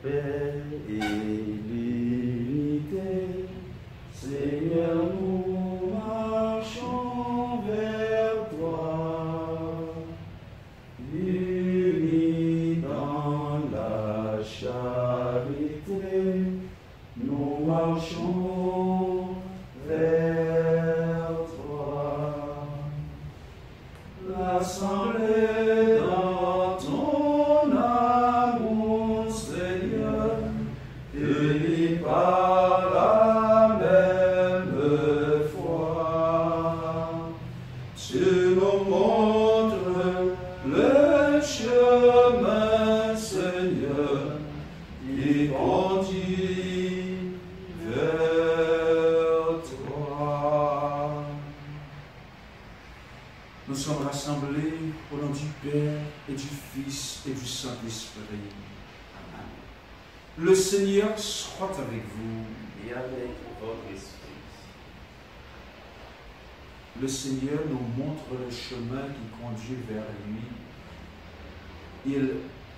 paix et l'unité. Seigneur, nous marchons vers toi, unis dans la charité. Nous marchons vers toi. L'assemblée dans ton amour, Seigneur, unis par la même foi. Tu nous montres le chemin, Seigneur, qui conduit vers toi. Nous sommes rassemblés au nom du Père et du Fils et du Saint-Esprit. Amen. Le Seigneur soit avec vous. Et avec votre esprit. Le Seigneur nous montre le chemin qui conduit vers lui. Il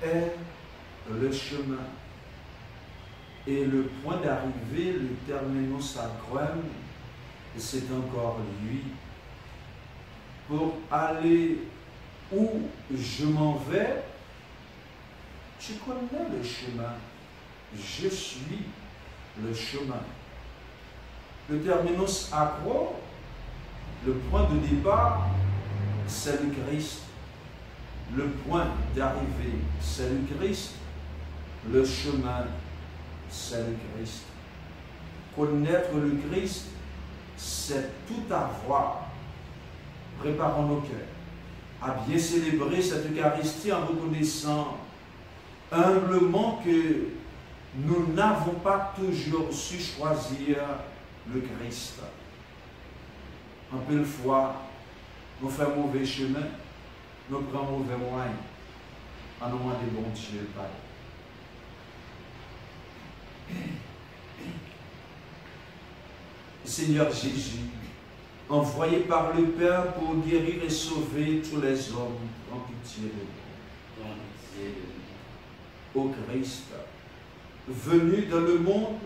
est le chemin. Et le point d'arrivée, le terminus sacrum, c'est encore lui. Pour aller où je m'en vais, je connais le chemin. Je suis le chemin. Le terminus sacrum, le point de départ, c'est le Christ. Le point d'arrivée, c'est le Christ. Le chemin, c'est le Christ. Connaître le Christ, c'est tout avoir. Préparons nos cœurs à bien célébrer cette Eucharistie en reconnaissant humblement que nous n'avons pas toujours su choisir le Christ. Un peu de fois, nous faisons mauvais chemin, nous prenons mauvais moyen. En nom des bons Dieu, Père. Seigneur Jésus, envoyé par le Père pour guérir et sauver tous les hommes, prends pitié de nous. Prends pitié de Ô Christ, venu dans le monde,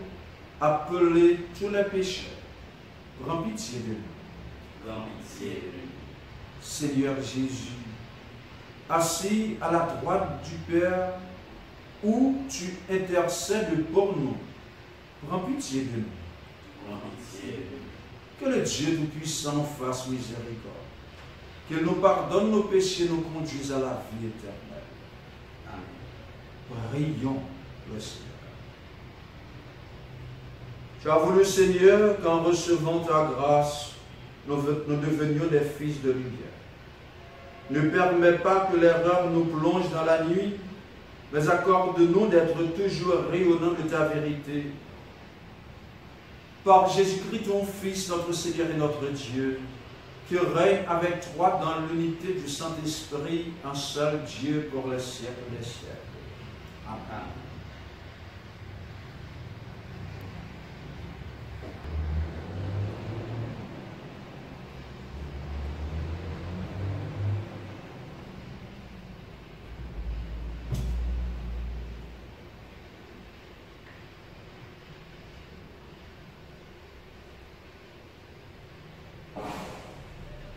appeler tous les pécheurs, prends pitié de nous. nous. Prends pitié de nous. Seigneur Jésus, assis à la droite du Père, où tu intercèdes pour nous, prends pitié de nous. Prends pitié de nous. Que le Dieu Tout-Puissant nous fasse miséricorde, qu'il nous pardonne nos péchés et nous conduise à la vie éternelle. Amen. Prions le Seigneur. Tu as voulu, Seigneur, qu'en recevant ta grâce, nous devenions des fils de lumière. Ne permets pas que l'erreur nous plonge dans la nuit, mais accorde-nous d'être toujours rayonnants de ta vérité. Par Jésus-Christ, ton Fils, notre Seigneur et notre Dieu, qui règne avec toi dans l'unité du Saint-Esprit, un seul Dieu pour les siècles des siècles. Amen.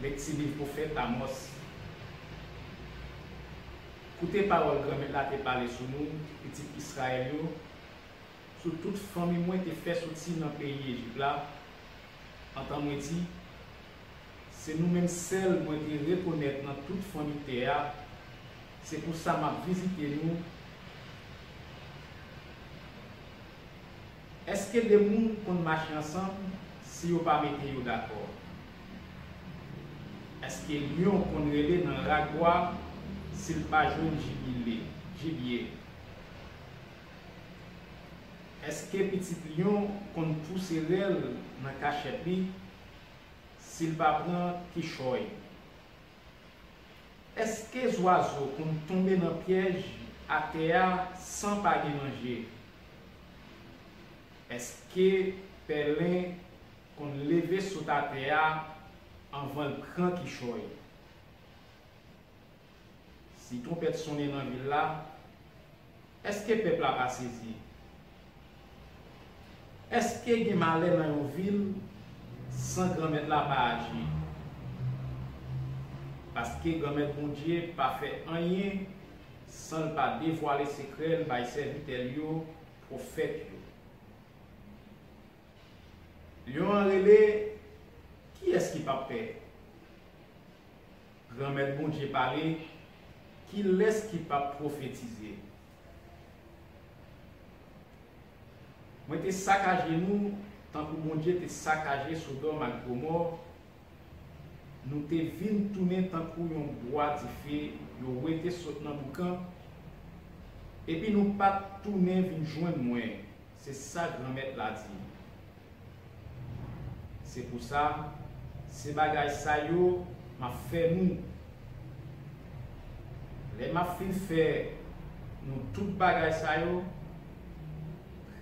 Lecture du prophète Amos. Écoutez parole grand-mère là te parler sur nous, petit Israël, sur toute famille moi te fait sortir dans le pays Égypte là. En tant que dit, c'est nous-mêmes seuls moi te reconnaître dans toute famille terre. C'est pour ça m'a visité nous. Est-ce que les gens qu'on marche ensemble si vous pas mettez d'accord? Est-ce que lion qu'on relève dans ragua s'il pas jaune gibier? Est-ce que petit lion qu'on pousse l'aile dans cachette s'il pas prend qui choy? Est-ce que les oiseaux qu'on tombe dans piège à terre sans pas manger? Est-ce que pèlerin qu'on levé sur ta terre avant le grand qui choye? Si ton pète sonne dans la ville là, est-ce que le peuple a pas saisi? Est-ce que il y a malheur dans une ville sans grand-mère là pas agir? Parce que grand-mère bon Dieu pas fait rien sans pas dévoiler secret par serviteur yo, prophète yo. Yo en relé, qui est-ce qui pas fait? Grand-mère bon Dieu parler, qui laisse qui pas prophétiser? Moi, te saccagé nous, tant que mon Dieu te saccagé Sodome et Gomorrhe, nous te vin tourner tant que un bois de feu, nous été sauté dans le boucan, et puis nous pas tourner vin joindre moi. C'est ça que grand-mère l'a dit. C'est pour ça, ces bagages ça yo m'a fait nous. Les m'a fait nous tout bagages ça yo.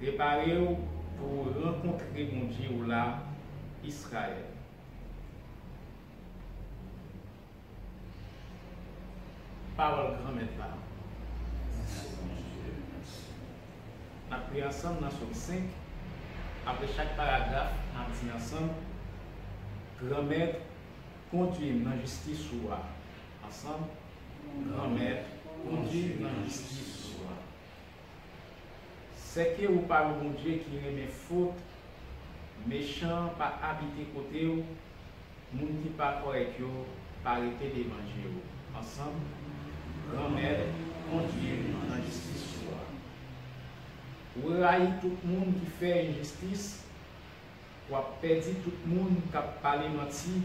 Préparez-vous pour rencontrer mon Dieu là, Israël. Parole grand-mère là. On a pris ensemble dans Somme 5. Après chaque paragraphe, on a dit ensemble, grand-mère conduit dans la justice ou ensemble. Grand-mère conduit dans la justice. C'est que vous parlez de mon Dieu qui remet faute, méchant, pas habiter côté ou, moun qui pas correct yo, pas arrêter de manger ou. Ensemble, grand-mère, conduire dans la justice. Ou railler tout le monde qui fait injustice, ou perdre tout le monde qui parle menti,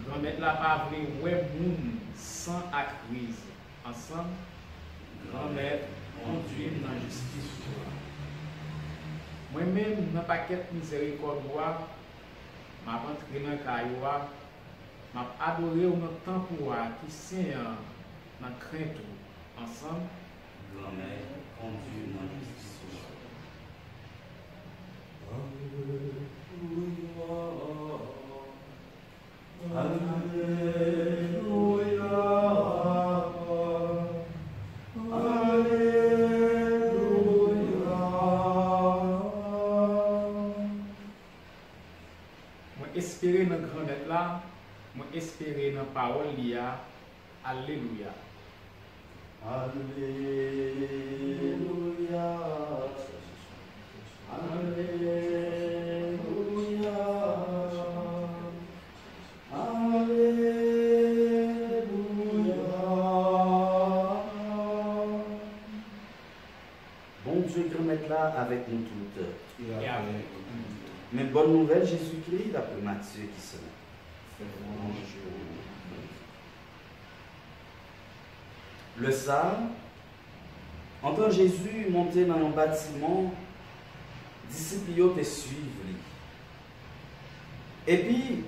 grand-mère là pas vrai, ouais, moun sans crise. Ensemble, grand-mère, conduire dans la justice. Moi-même, dans le paquet de miséricorde, je suis rentré dans le caillou, je suis adoré dans le temps pour qui c'est dans la crainte ensemble. Grand-mère, conduire dans la justice. Espérer dans la grandeur là, moi espérer dans la parole là. Alléluia. Alléluia. Alléluia. Alléluia. Bon Dieu, grand-mère là avec nous toutes. Mais bonne nouvelle, Jésus-Christ, d'après Matthieu qui se le soir, entend Jésus monter dans un bâtiment, disciples te suivent. Et puis,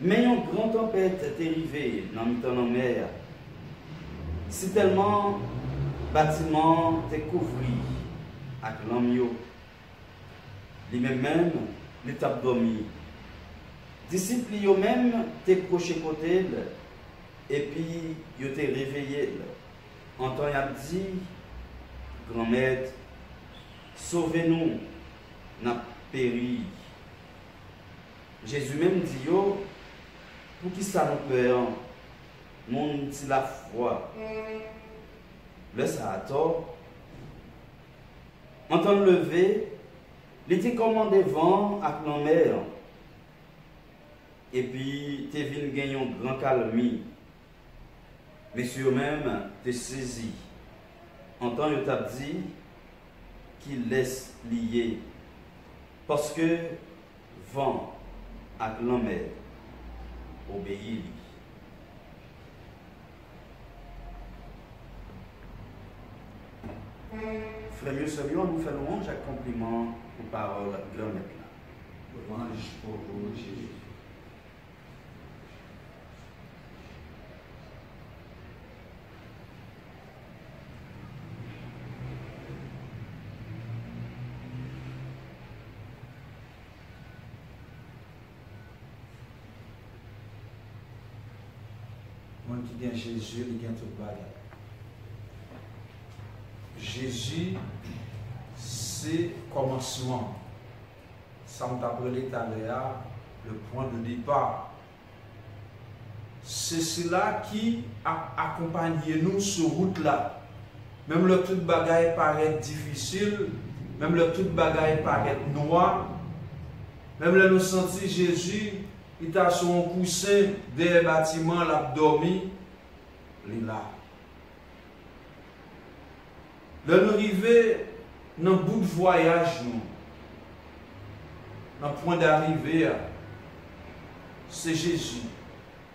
mais une grande tempête est arrivée dans la mer. Si tellement le bâtiment te couvri avec l'amio. Lui-même, l'étape dormi. Disciples eux-mêmes t'es proché côté et puis ils t'es réveillé. En temps, il a dit, grand-mère, sauvez-nous, n'a péri. Jésus même dit, yo, pour qui ça nous peur, mon dit la foi. Le ça a tort. En temps levé, il était commandé vent avec la mer. Et puis, tu es venu gagner un grand calme. Messieurs même, tu saisi. En temps, il t'a dit qu'il laisse lier. Parce que vent avec la mer obéit. Frère mieux sérieux, nous faisons louange à compliment aux paroles de l'homme. Louange pour vous, Jésus. Moi qui gagne Jésus, il gagne tout le bagage. Jésus, c'est commencement. Ça m'a appelé tout à l'heure, le point de départ. C'est cela qui a accompagné nous sur route-là. Même le tout bagaille paraît difficile, même le tout bagaille paraît noir, même là nous senti Jésus, il était sur un coussin des bâtiments, il a dormi, il est là. Là nous arrivons dans le bout de voyage, nous, dans le point d'arrivée, c'est Jésus.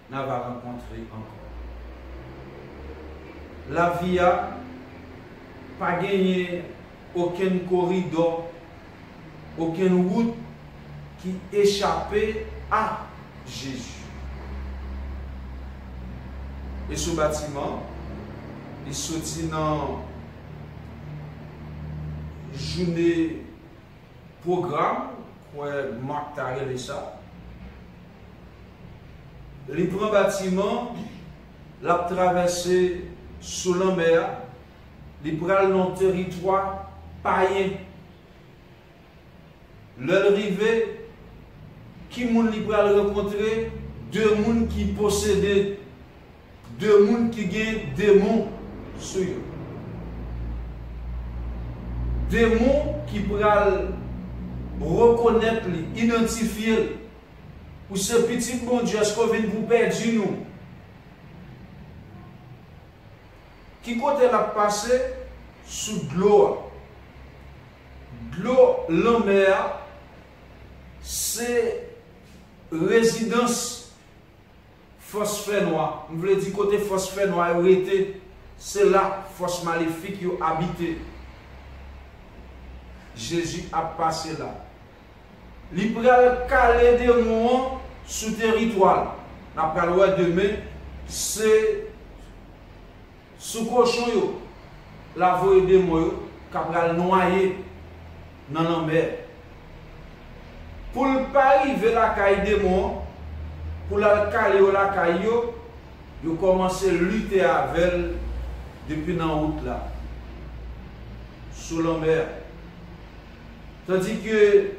Nous va rencontrer encore. La vie a pas gagné aucun corridor, aucune route qui échappait à Jésus. Et ce bâtiment, il sortit dans journée programme, quoi Marc Tarel et ça. Les grands bâtiments, l'a traversé sous la mer, les bras dans le territoire païen. L'arrivée, qui moun li pral rencontrer? Deux moun qui possédaient, deux moun qui gagnent des démons sur eux. Démons qui pral reconnaître, identifier. Ou ce petit bon Dieu, est-ce qu'on vient pour perdre nous? Qui côté l'a passé sous de l'eau? De l'eau, la mer, c'est résidence phosphère noir. Vous voulez dire côté phosphère noir, c'est là force maléfique qui a habité. Jésus a passé là. Il pral caler des mots sous territoire. N'a pas le droit demain, c'est sous cochon yo. La voie des mots qui pral noyer dans la mer. Pour ne pas arriver à la caille des mots, pour la caler la caille yo, yo commencé à lutter avec elle depuis dans la route là. Sous la mer. Tandis que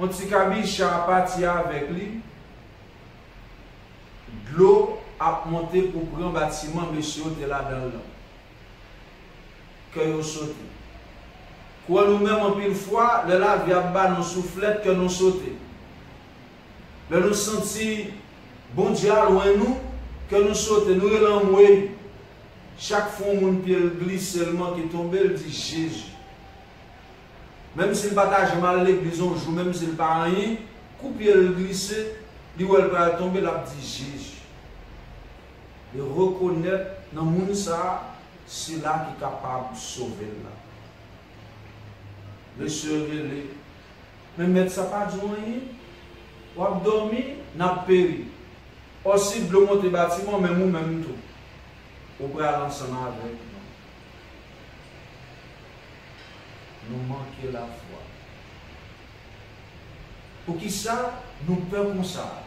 on petit cabiche a parti avec lui, de l'eau a monté pour prendre un bâtiment, monsieur était là dans l'eau. Que vous sautez. Quoi nous-mêmes en pile fois, le la vie a bas nos soufflettes que nous sautons. Le nous sentis bon Dieu loin nous, que nous sautons, nous relanmouons. Chaque fois mon pied glisse seulement qui tombe, il dit Jésus. Même s'il partage mal l'église un jour, même s'il pas rien, couper le glisser, il va tomber là, dit Jésus. Et reconnaître dans le monde ça, c'est là qui est capable de sauver là. Le surveiller. Mais mettre ça pas du rien, ou à dormir, n'a péri. Aussi de monter bâtiment, mais nous même tout. Ou pour aller ensemble avec nous. Nous manquons la foi. Pour qui ça, nous peur comme ça.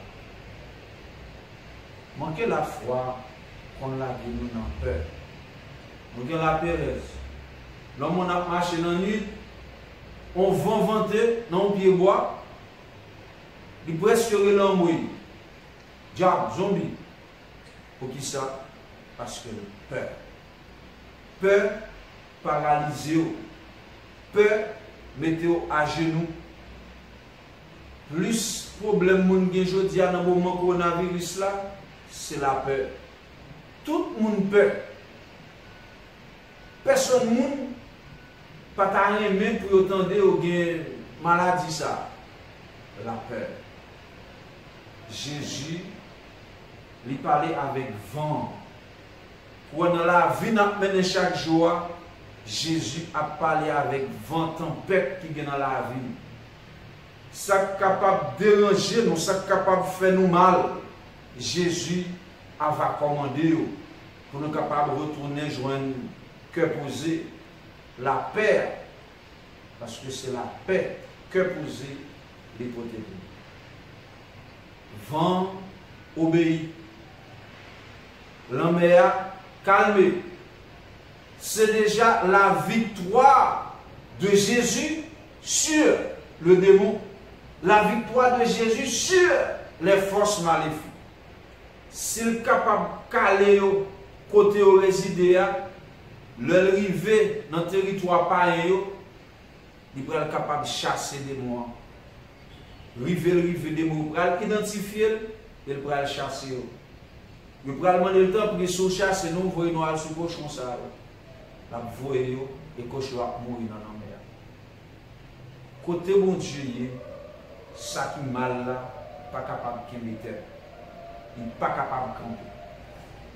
Manquer la foi, qu'on l'a dit, nous n'avons peur. Nous avons la péresse. L'homme on a marché dans la nuit, on va vanter dans le pied bois, il presque l'homme. Diable, zombie. Pour qui ça? Parce que peur. Peur paralysée. Peur mettez-vous à genoux. Plus problème moun gen jodi à dans moment coronavirus là, c'est la peur. Tout le monde peur. Personne moun pas ta rien même pour entendre ou gen maladie ça. La peur. Jésus lui parlait avec vent. Pour dans la vie n'a mené chaque jour. Jésus a parlé avec vent tempête qui est dans la vie. Ça est capable de déranger nous, ça est capable de faire nous mal. Jésus va commander pour nous capables de retourner joindre cœur posé la paix. Parce que c'est la paix cœur posé les protéger. Vent obéit. La mer calme. c'est déjà la victoire de Jésus sur le démon. La victoire de Jésus sur les forces maléfiques. S'il est capable de caler au côté au résidé, l'arrivée dans le territoire païen, il est capable de chasser des démons. River des démons, il va identifier, il va chasser. Il va demander le temps pour qu'il soit chassé, nous voyons nous sur le cochon. La voyez et le cochon va mourir dans la mer. Côté mon Dieu, ça qui mal là, pas capable de mettre. Il n'est pas capable de camper.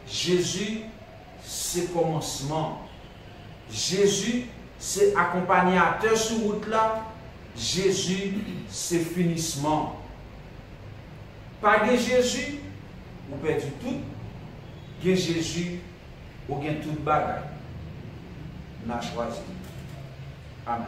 Jésus, c'est commencement. Jésus, c'est accompagnateur sur route là. Jésus, c'est finissement. Pas de Jésus, vous perdez tout. De Jésus, vous gagnez tout bagage. On a choisi. Amen.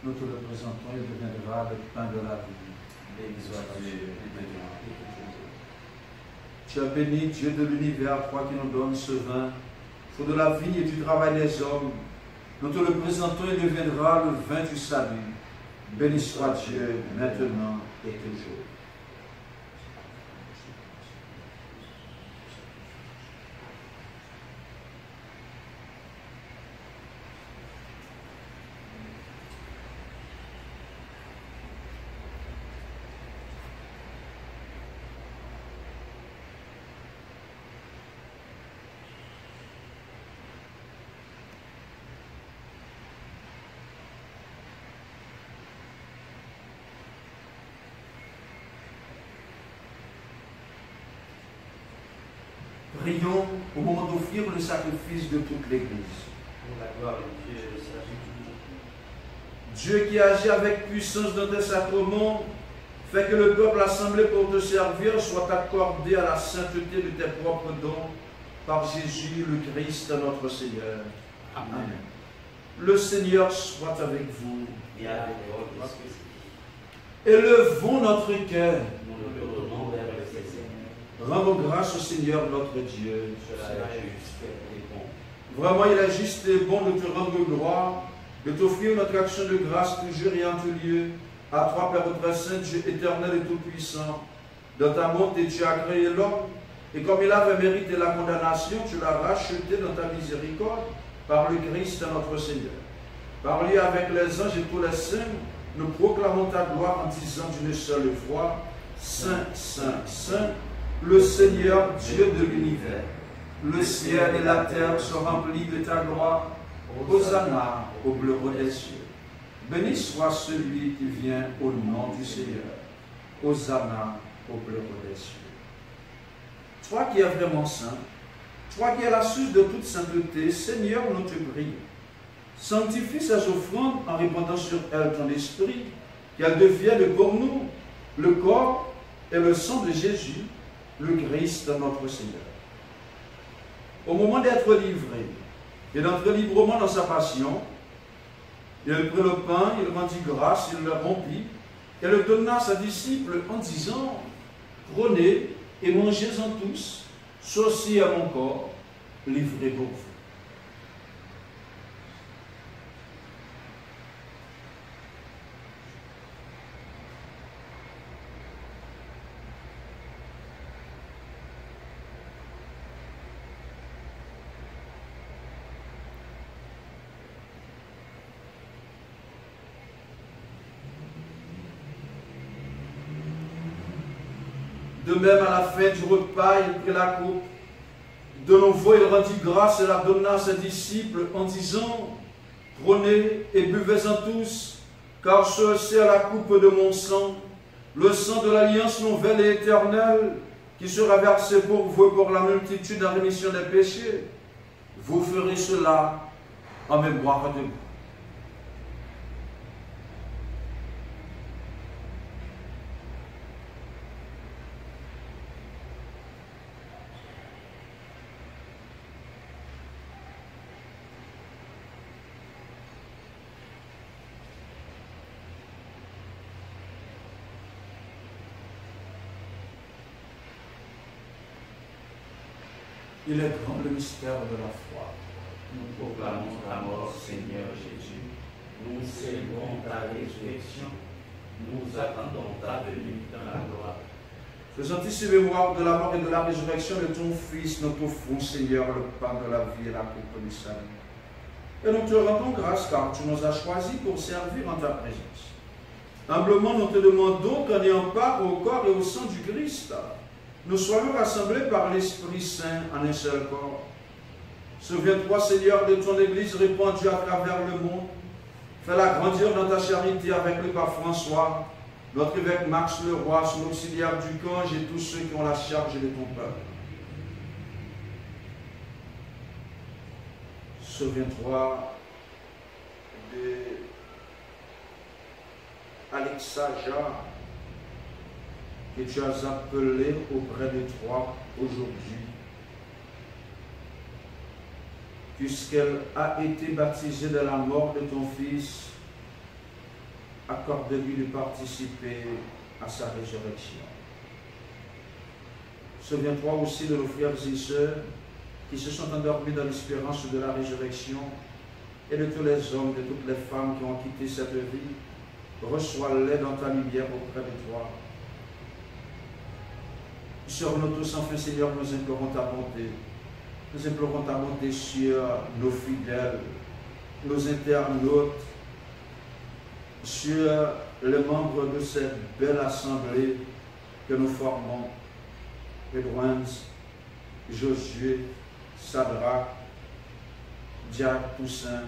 Nous te le présentons, il deviendra le pain de la vie. Béni soit Dieu, tu as béni, Dieu de l'univers, toi qui nous donnes ce vin, fruit de la vie et du travail des hommes. Nous te le présentons, il deviendra le vin du salut. Béni soit Dieu, maintenant et toujours. Prions au moment d'offrir le sacrifice de toute l'Église. Dieu qui agit avec puissance dans tes sacrements, fait que le peuple assemblé pour te servir soit accordé à la sainteté de tes propres dons par Jésus le Christ notre Seigneur. Amen. Le Seigneur soit avec vous. Et avec votre esprit. Élevons notre cœur. Rendons grâce au Seigneur notre Dieu. Vraiment, il est juste et bon de te rendre gloire, de t'offrir notre action de grâce toujours et en tout lieu. À toi, Père très saint, Dieu éternel et tout-puissant. Dans ta bonté, tu as créé l'homme, et comme il avait mérité la condamnation, tu l'as racheté dans ta miséricorde par le Christ notre Seigneur. Par lui, avec les anges et tous les saints, nous proclamons ta gloire en disant d'une seule voix, Saint, Saint, Saint, le Seigneur Dieu de l'univers. Le ciel et la terre sont remplis de ta gloire. Hosanna au bleu des cieux. Béni soit celui qui vient au nom du Seigneur. Hosanna au bleu des cieux. Toi qui es vraiment saint, toi qui es la source de toute sainteté, Seigneur, nous te prions. Sanctifie ces offrandes en répandant sur elles ton esprit, qu'elles deviennent pour nous le corps et le sang de Jésus, le Christ notre Seigneur. Au moment d'être livré et d'entrer librement dans sa passion, il prit le pain, il rendit grâce, il le rompit et le donna à ses disciples en disant, prenez et mangez-en tous, ceci est mon corps, livré pour vous. De même, à la fin du repas, il prit la coupe. De nouveau, il rendit grâce et la donna à ses disciples en disant, « Prenez et buvez-en tous, car ceci est la coupe de mon sang, le sang de l'alliance nouvelle et éternelle, qui sera versé pour vous et pour la multitude en rémission des péchés. Vous ferez cela en mémoire de moi. » Il est grand le mystère de la foi. Nous proclamons ta mort, Seigneur Jésus. Nous célébrons ta résurrection. Nous attendons ta venue dans la gloire. Faisant ici mémoire de la mort et de la résurrection de ton Fils, nous t'offrons, Seigneur, le pain de la vie et la coupe du salut. Et nous te rendons grâce car tu nous as choisis pour servir en ta présence. Humblement, nous te demandons qu'en ayant part au corps et au sang du Christ, nous soyons rassemblés par l'Esprit Saint en un seul corps. Souviens-toi, Seigneur, de ton Église répandue à travers le monde. Fais-la grandir dans ta charité avec le pape François, notre évêque Max Leroy, son auxiliaire du Cange et tous ceux qui ont la charge de ton peuple. Souviens-toi de Alexa Jarre, que tu as appelé auprès de toi aujourd'hui, puisqu'elle a été baptisée de la mort de ton Fils, accorde-lui de participer à sa résurrection. Souviens-toi aussi de nos frères et sœurs qui se sont endormis dans l'espérance de la résurrection et de tous les hommes, de toutes les femmes qui ont quitté cette vie. Reçois-les dans ta lumière auprès de toi. Sur nous tous, enfin, Seigneur, nous implorons ta bonté. Nous implorons ta bonté sur nos fidèles, nos internautes, sur les membres de cette belle assemblée que nous formons. Edouard, Josué, Sadrach, Diacre, Toussaint.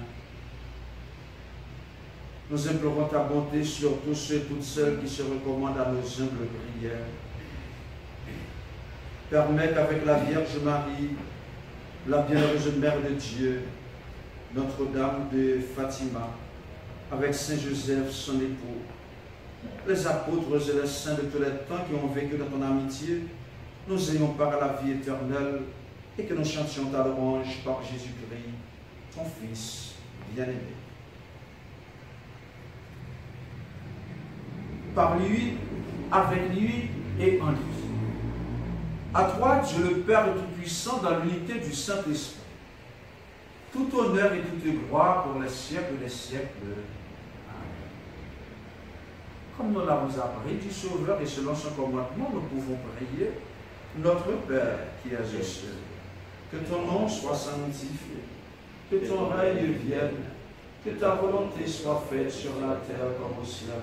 Nous implorons ta bonté sur tous ceux et toutes celles qui se recommandent à nos humbles prières. Permets qu'avec la Vierge Marie, la bienheureuse Mère de Dieu, Notre-Dame de Fatima, avec Saint Joseph, son époux, les apôtres et les saints de tous les temps qui ont vécu dans ton amitié, nous ayons part à la vie éternelle et que nous chantions ta louange par Jésus-Christ, ton Fils bien-aimé. Par lui, avec lui et en lui. À toi, Dieu le Père Tout-Puissant, dans l'unité du Saint-Esprit, tout honneur et toute gloire pour les siècles des siècles. Amen. Comme nous l'avons appris du Sauveur et selon son commandement, nous pouvons prier. Notre Père qui es aux cieux, que ton nom soit sanctifié, que ton règne vienne, que ta volonté soit faite sur la terre comme au ciel.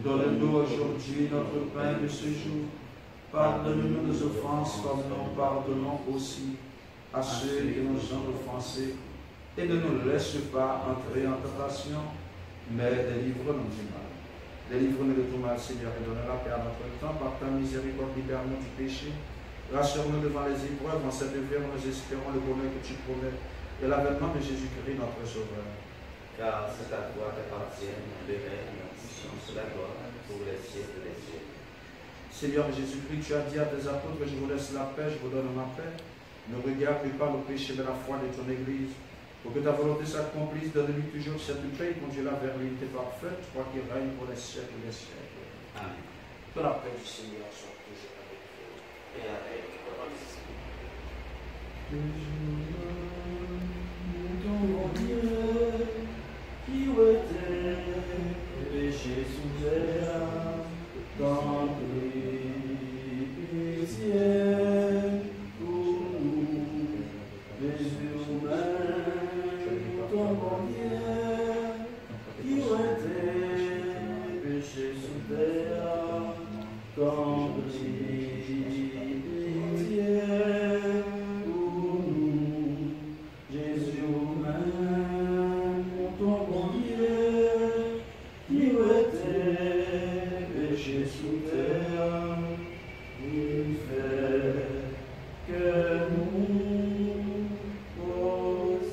Donne-nous aujourd'hui notre pain de ce jour. Pardonne-nous nos offenses comme nous pardonnons aussi à ceux qui nous ont offensés. Et ne nous laisse pas entrer en tentation, mais délivre-nous du mal. Délivre-nous de tout mal, Seigneur, et donne la paix à notre temps. Par ta miséricorde, libère-nous du péché. Rassure-nous devant les épreuves. En cette affaire, nous espérons le bonheur que tu promets et l'avènement de Jésus-Christ, notre Sauveur. Car c'est à toi qu'appartiennent le règne, la puissance, la gloire pour les siècles des siècles. Seigneur Jésus-Christ, tu as dit à tes apôtres, je vous laisse la paix, je vous donne ma paix. Ne regarde pas le péché de la foi de ton Église. Pour que ta volonté s'accomplisse, donne-lui toujours cette paix et conduis-la vers l'unité parfaite, toi qui règnes pour les siècles des siècles. Amen. Que la paix du Seigneur soit toujours avec vous et avec votre Dieu, qui était péché sous terre, dans pitié pour nous, Jésus humain, ton bon Dieu, qui était péché sous terre, dans pitié péché sous terre, il fait que nous possédons.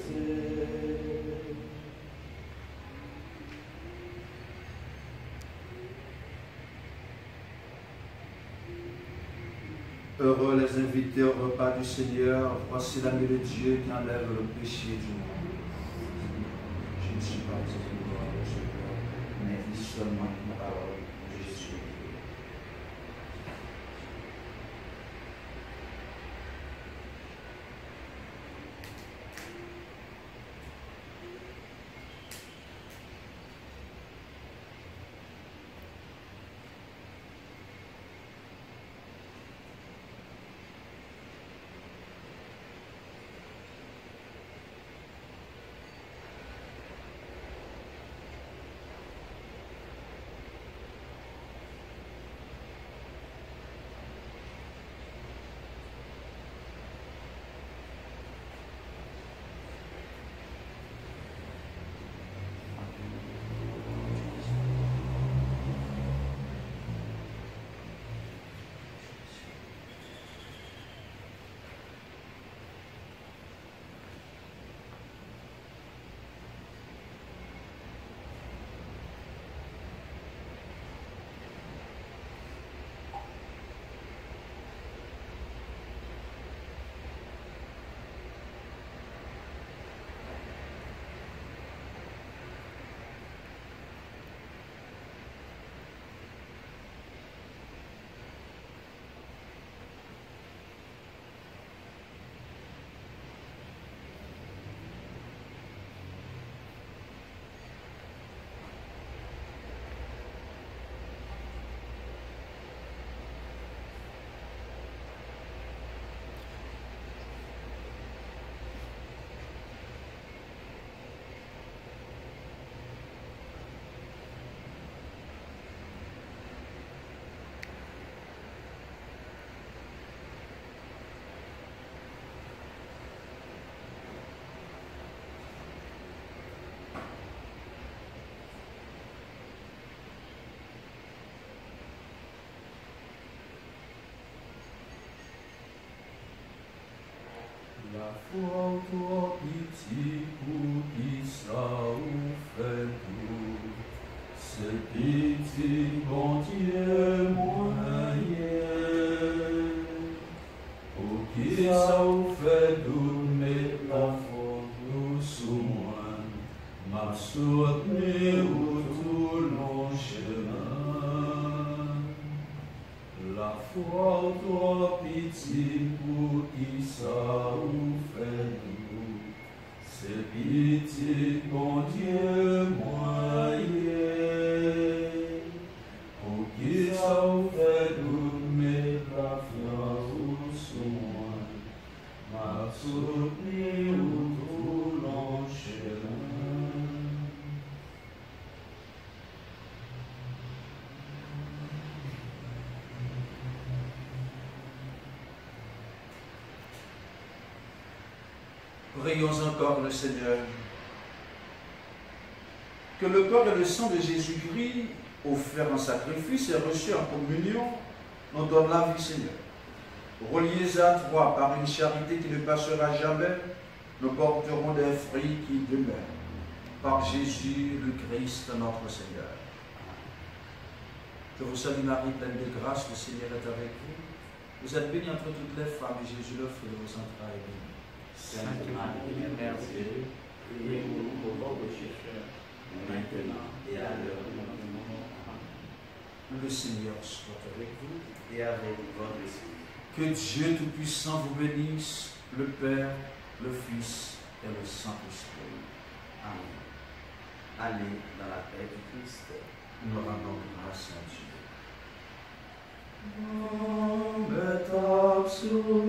Heureux les invités au repas du Seigneur, voici l'ami de Dieu qui enlève le péché du monde. Je ne suis pas digne de voir le Seigneur, mais dis seulement une parole, je suis. La foi toi pitié pour qui ça ou fait tout. C'est pitié, bon Dieu moyen. Pour qui ça ou fait tout, mais la foi nous sous moi. M'a soutenu tout long chemin. La foi toi pitié pour qui ça ou fait tout. C'est pitié, bon Dieu moyen. Pour qui ça ou fait tout, mais la foi ou sous moi. M'a soutenu tout long chemin. Prions encore le Seigneur. Que le corps et le sang de Jésus-Christ, offert en sacrifice et reçu en communion, nous donne la vie, Seigneur. Reliés à toi par une charité qui ne passera jamais, nous porterons des fruits qui demeurent. Par Jésus le Christ, notre Seigneur. Je vous salue Marie, pleine de grâce, le Seigneur est avec vous. Vous êtes bénie entre toutes les femmes et Jésus, le fruit de vos entrailles, est béni. Sainte Marie, Mère de Dieu, priez pour nous pauvres pécheurs, maintenant et à l'heure de notre mort. Amen. Le Seigneur soit avec vous. Et avec votre esprit. Que Dieu Tout-Puissant vous bénisse, le Père, le Fils et le Saint-Esprit. Amen. Allez dans la paix du Christ. Nous rendons grâce à Dieu. Met absolute